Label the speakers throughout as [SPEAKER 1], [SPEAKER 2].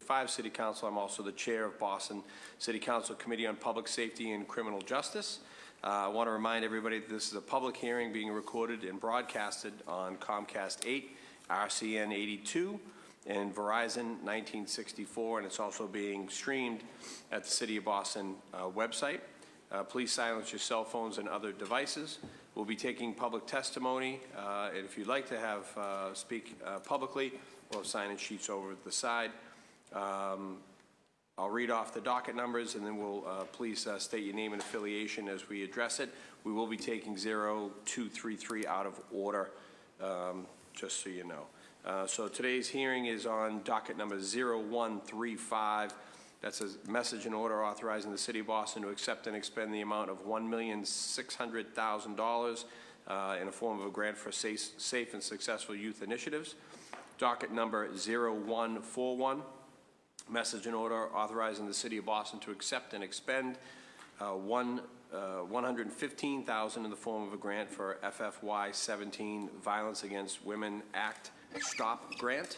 [SPEAKER 1] 5 City Council. I'm also the chair of Boston City Council Committee on Public Safety and Criminal Justice. I want to remind everybody that this is a public hearing being recorded and broadcasted on Comcast 8, RCN 82, and Verizon 1964, and it's also being streamed at the City of Boston website. Please silence your cell phones and other devices. We'll be taking public testimony, and if you'd like to have speak publicly, we'll have sign-in sheets over at the side. I'll read off the docket numbers, and then we'll please state your name and affiliation as we address it. We will be taking 0233 out of order, just so you know. So today's hearing is on docket number 0135. That's a message and order authorizing the City of Boston to accept and expend the amount of $1,600,000 in a form of a grant for safe and successful youth initiatives. Docket number 0141. Message and order authorizing the City of Boston to accept and expend $115,000 in the form of a grant for FFY 17 Violence Against Women Act Stop Grant.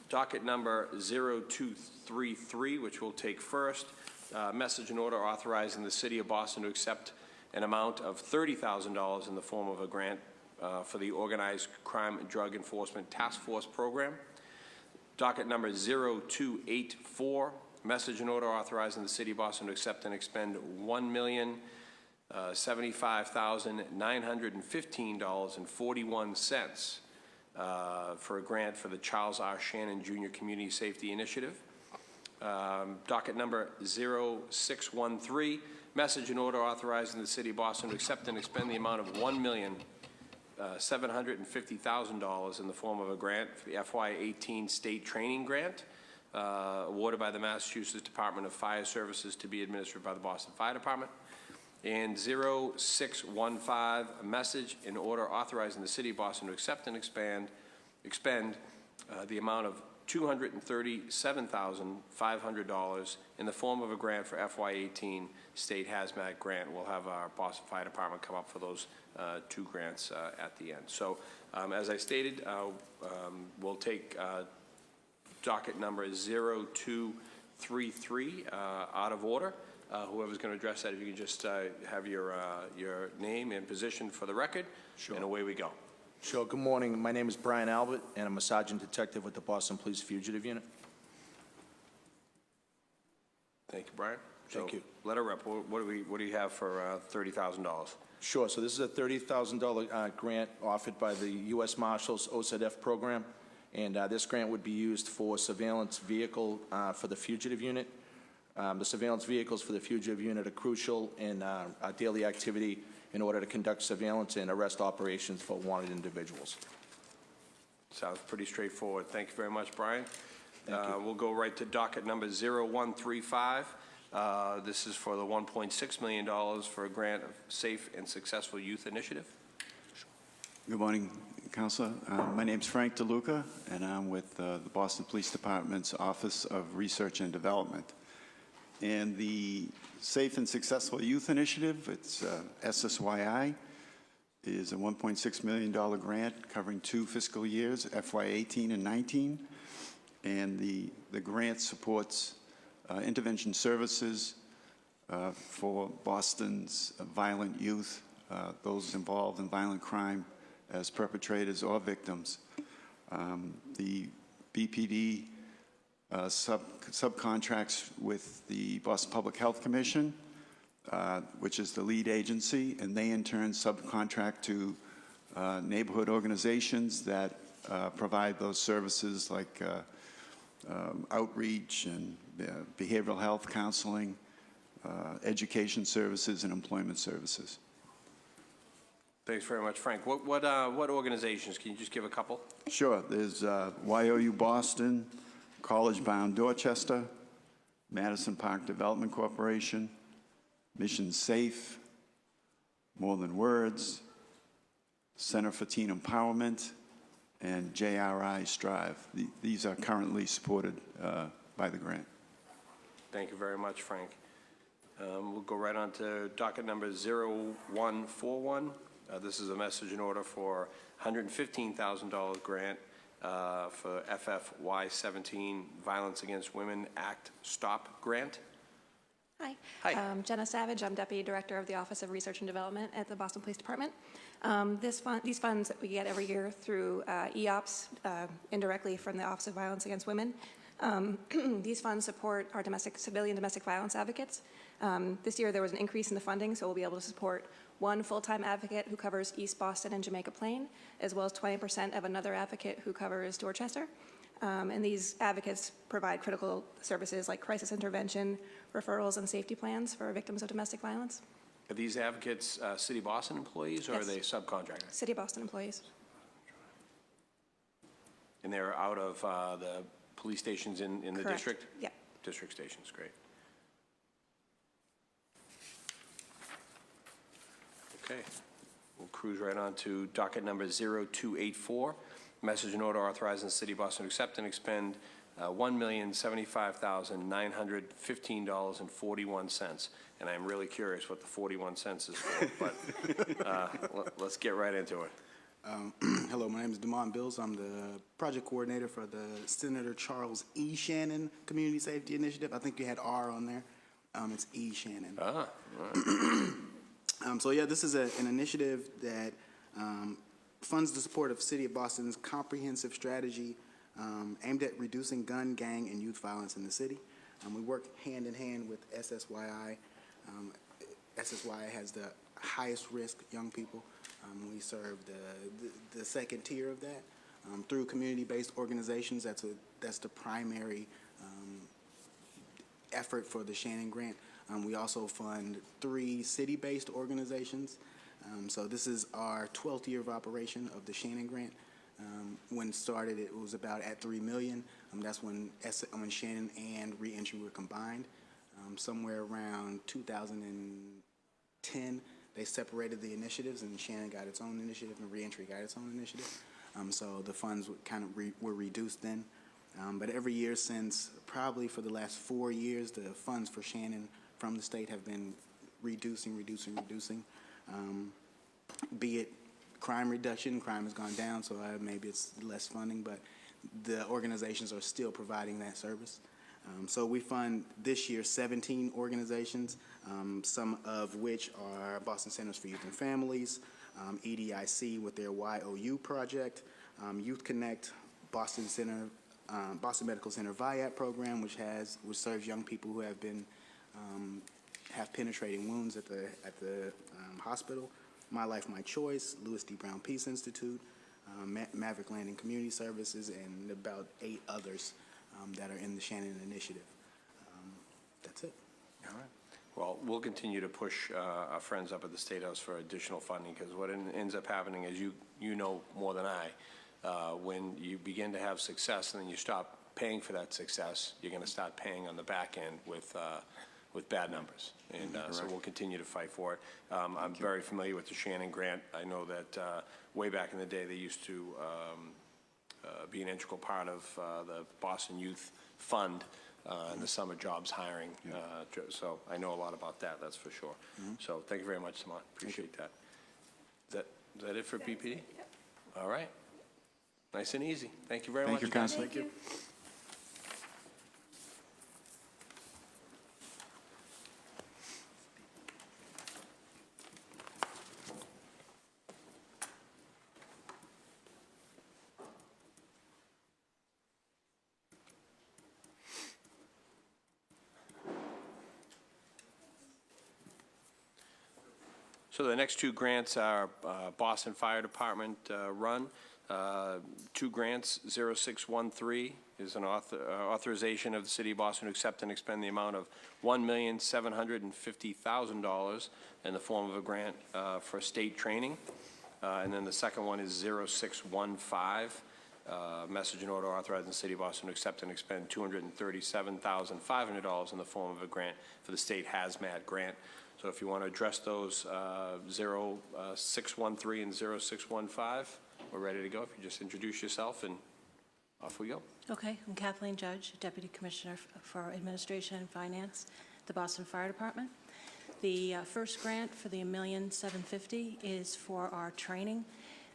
[SPEAKER 1] Docket number 0233, which we'll take first. Message and order authorizing the City of Boston to accept an amount of $30,000 in the form of a grant for the Organized Crime and Drug Enforcement Task Force Program. Docket number 0284, message and order authorizing the City of Boston to accept and expend $1,075,915.41 for a grant for the Charles R. Shannon Jr. Community Safety Initiative. Docket number 0613, message and order authorizing the City of Boston to accept and expend the amount of $1,750,000 in the form of a grant for the FY18 State Training Grant, awarded by the Massachusetts Department of Fire Services to be administered by the Boston Fire Department. And 0615, a message in order authorizing the City of Boston to accept and expend the amount of $237,500 in the form of a grant for FY18 State Hazmat Grant. We'll have our Boston Fire Department come up for those two grants at the end. So as I stated, we'll take docket number 0233 out of order. Whoever's going to address that, if you can just have your name and position for the record. Sure. And away we go.
[SPEAKER 2] Sure. Good morning. My name is Brian Albert, and I'm a sergeant detective with the Boston Police Fugitive Unit.
[SPEAKER 1] Thank you, Brian.
[SPEAKER 2] Thank you.
[SPEAKER 1] Letter rep, what do you have for $30,000?
[SPEAKER 2] Sure. So this is a $30,000 grant offered by the U.S. Marshals OZF program, and this grant would be used for surveillance vehicle for the fugitive unit. The surveillance vehicles for the fugitive unit are crucial in our daily activity in order to conduct surveillance and arrest operations for wanted individuals.
[SPEAKER 1] Sounds pretty straightforward. Thank you very much, Brian.
[SPEAKER 2] Thank you.
[SPEAKER 1] We'll go right to docket number 0135. This is for the $1.6 million for a grant of Safe and Successful Youth Initiative.
[SPEAKER 3] Good morning, Councilor. My name is Frank DeLuca, and I'm with the Boston Police Department's Office of Research and Development. And the Safe and Successful Youth Initiative, it's SSYI, is a $1.6 million grant covering 2 fiscal years, FY18 and 19. And the grant supports intervention services for Boston's violent youth, those involved in violent crime as perpetrators or victims. The BPD subcontracts with the Boston Public Health Commission, which is the lead agency, and they in turn subcontract to neighborhood organizations that provide those services like outreach and behavioral health counseling, education services, and employment services.
[SPEAKER 1] Thanks very much, Frank. What organizations? Can you just give a couple?
[SPEAKER 3] Sure. There's YOU Boston, College Bound Dorchester, Madison Park Development Corporation, Mission Safe, More Than Words, Center for Teen Empowerment, and JRI Strive. These are currently supported by the grant.
[SPEAKER 1] Thank you very much, Frank. We'll go right on to docket number 0141. This is a message in order for $115,000 grant for FFY17 Violence Against Women Act Stop Grant.
[SPEAKER 4] Hi.
[SPEAKER 1] Hi.
[SPEAKER 4] Jenna Savage. I'm Deputy Director of the Office of Research and Development at the Boston Police Department. These funds that we get every year through EOPS, indirectly from the Office of Violence Against Women, these funds support our civilian domestic violence advocates. This year there was an increase in the funding, so we'll be able to support one full-time advocate who covers East Boston and Jamaica Plain, as well as 20% of another advocate who covers Dorchester. And these advocates provide critical services like crisis intervention, referrals, and safety plans for victims of domestic violence.
[SPEAKER 1] Are these advocates City of Boston employees, or
[SPEAKER 4] Yes.
[SPEAKER 1] are they subcontractors?
[SPEAKER 4] City of Boston employees.
[SPEAKER 1] And they're out of the police stations in the
[SPEAKER 4] Correct.
[SPEAKER 1] district?
[SPEAKER 4] Yep.
[SPEAKER 1] District stations, great. Okay, we'll cruise right on to docket number 0284, message and order authorizing the City of Boston to accept and expend $1,075,915.41. And I'm really curious what the 41 cents is for, but let's get right into it.
[SPEAKER 5] Hello, my name is Damon Bills. I'm the project coordinator for the Senator Charles E. Shannon Community Safety Initiative. I think you had R on there. It's E. Shannon.
[SPEAKER 1] Ah, all right.
[SPEAKER 5] So yeah, this is an initiative that funds the support of City of Boston's comprehensive strategy aimed at reducing gun, gang, and youth violence in the city. We work hand in hand with SSYI. SSYI has the highest risk young people. We serve the second tier of that through community-based organizations. That's the primary effort for the Shannon Grant. We also fund 3 city-based organizations. So this is our 12th year of operation of the Shannon Grant. When it started, it was about at $3 million. That's when Shannon and Reentry were combined. Somewhere around 2010, they separated the initiatives, and Shannon got its own initiative, and Reentry got its own initiative. So the funds were reduced then. But every year since, probably for the last 4 years, the funds for Shannon from the state have been reducing. Be it crime reduction, crime has gone down, so maybe it's less funding, but the organizations are still providing that service. So we fund this year 17 organizations, some of which are Boston Centers for Youth and Families, EDIC with their YOU project, Youth Connect, Boston Medical Center VIAP program, which serves young people who have penetrating wounds at the hospital. My Life, My Choice, Louis D. Brown Peace Institute, Maverick Landing Community Services, and about 8 others that are in the Shannon Initiative. That's it.
[SPEAKER 1] All right. Well, we'll continue to push our friends up at the State House for additional funding, because what ends up happening is, you know more than I, when you begin to have success and then you stop paying for that success, you're going to start paying on the back end with bad numbers. And so we'll continue to fight for it. I'm very familiar with the Shannon Grant. I know that way back in the day, they used to be an integral part of the Boston Youth Fund and the summer jobs hiring. So I know a lot about that, that's for sure. So thank you very much, Samant. Appreciate that. Is that it for BPD?
[SPEAKER 4] Yep.
[SPEAKER 1] All right. Nice and easy. Thank you very much.
[SPEAKER 3] Thank you, Councilor.
[SPEAKER 4] Thank you.
[SPEAKER 1] So the next 2 grants are Boston Fire Department run. 2 grants, 0613 is an authorization of the City of Boston to accept and expend the amount of $1,750,000 in the form of a grant for state training. And then the second one is 0615, message and order authorizing the City of Boston to accept and expend $237,500 in the form of a grant for the state hazmat grant. So if you want to address those 0613 and 0615, we're ready to go. If you just introduce yourself and off we go.
[SPEAKER 6] Okay, I'm Kathleen Judge, Deputy Commissioner for Administration and Finance, the Boston Fire Department. The first grant for the $1,750,000 is for our training.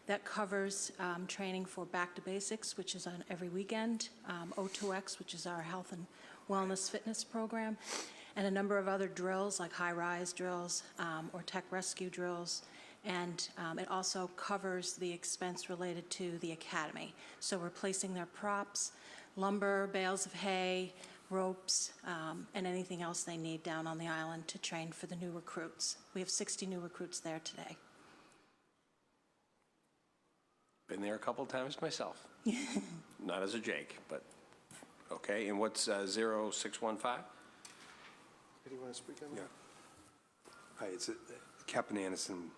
[SPEAKER 6] That covers training for Back to Basics, which is on every weekend, O2X, which is our health and wellness fitness program, and a number of other drills like high-rise drills or tech rescue drills. And it also covers the expense related to the academy. So replacing their props, lumber, bales of hay, ropes, and anything else they need down on the island to train for the new recruits. We have 60 new recruits there today.
[SPEAKER 1] Been there a couple times myself. Not as a Jake, but, okay. And what's 0615?
[SPEAKER 7] Do you want to speak on that?
[SPEAKER 8] Hi, it's Captain Anderson.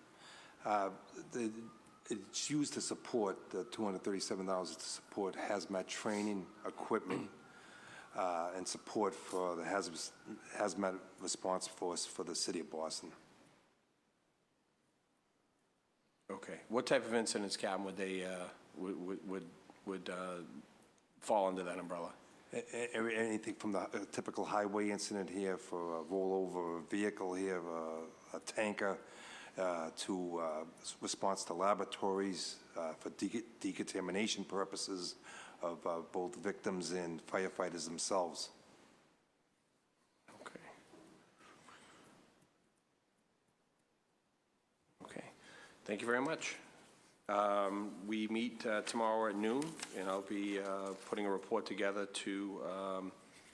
[SPEAKER 8] It's used to support the $237 to support hazmat training equipment and support for the hazmat response force for the city of Boston.
[SPEAKER 1] Okay. What type of incidents, Captain, would they, would fall under that umbrella?
[SPEAKER 8] Anything from the typical highway incident here for a rollover vehicle here, a tanker, to response to laboratories for decontamination purposes of both victims and firefighters themselves.
[SPEAKER 1] Okay. Okay. Thank you very much. We meet tomorrow at noon, and I'll be putting a report together to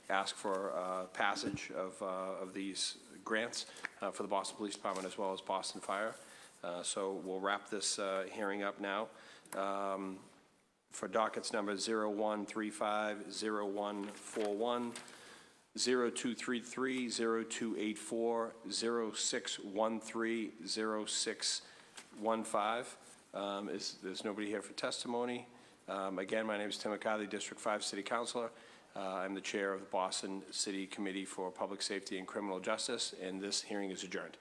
[SPEAKER 1] ask for passage of these grants for the Boston Police Department as well as Boston Fire. So we'll wrap this hearing up now. For dockets number 0135, 0141, 0233, 0284, 0613, 0615. There's nobody here for testimony. Again, my name is Tim McCarthy, District 5 City Councilor. I'm the chair of the Boston City Committee for Public Safety and Criminal Justice, and this hearing is adjourned.